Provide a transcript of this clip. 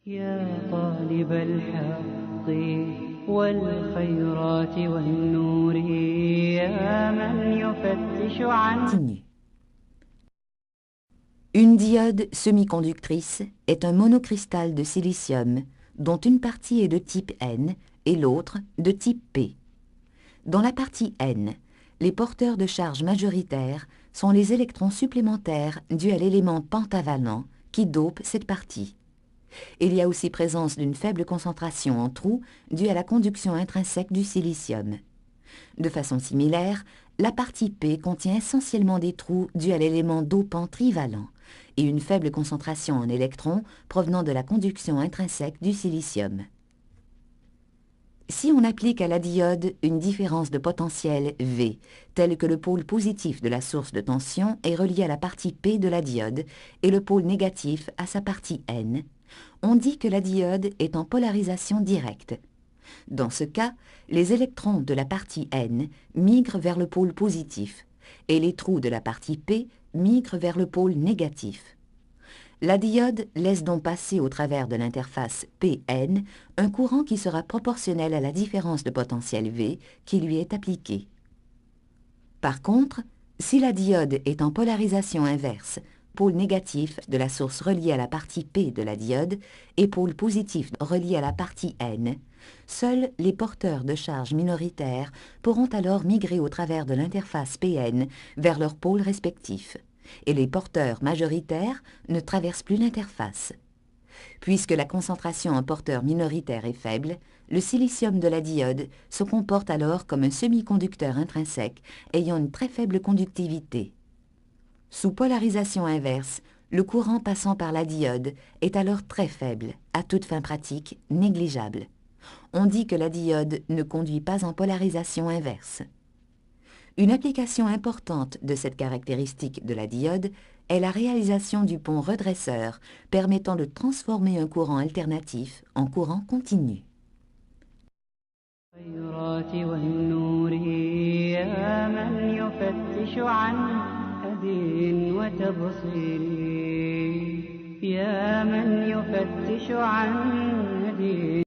يا طالب الحق والخيرات والنور يا من يفتش عن. Continue. Une diode semi-conductrice est un monocristal de silicium dont une partie est de type N et l'autre de type P. Dans la partie N, les porteurs de charge majoritaire sont les électrons supplémentaires dus à l'élément pentavalent qui dope cette partie. Il y a aussi présence d'une faible concentration en trous due à la conduction intrinsèque du silicium. De façon similaire, la partie P contient essentiellement des trous dus à l'élément dopant trivalent et une faible concentration en électrons provenant de la conduction intrinsèque du silicium. Si on applique à la diode une différence de potentiel V, telle que le pôle positif de la source de tension est relié à la partie P de la diode et le pôle négatif à sa partie N, on dit que la diode est en polarisation directe. Dans ce cas, les électrons de la partie N migrent vers le pôle positif et les trous de la partie P migrent vers le pôle négatif. La diode laisse donc passer au travers de l'interface Pn un courant qui sera proportionnel à la différence de potentiel V qui lui est appliquée. Par contre, si la diode est en polarisation inverse, pôle négatif de la source reliée à la partie P de la diode et pôle positif relié à la partie N, seuls les porteurs de charge minoritaire pourront alors migrer au travers de l'interface Pn vers leurs pôles respectifs, et les porteurs majoritaires ne traversent plus l'interface. Puisque la concentration en porteurs minoritaires est faible, le silicium de la diode se comporte alors comme un semi-conducteur intrinsèque ayant une très faible conductivité. Sous polarisation inverse, le courant passant par la diode est alors très faible, à toute fin pratique négligeable. On dit que la diode ne conduit pas en polarisation inverse. Une application importante de cette caractéristique de la diode est la réalisation du pont redresseur permettant de transformer un courant alternatif en courant continu. الخيرات والنور يا من يفتش عن هدي وتبصير يا من يفتش عن هدي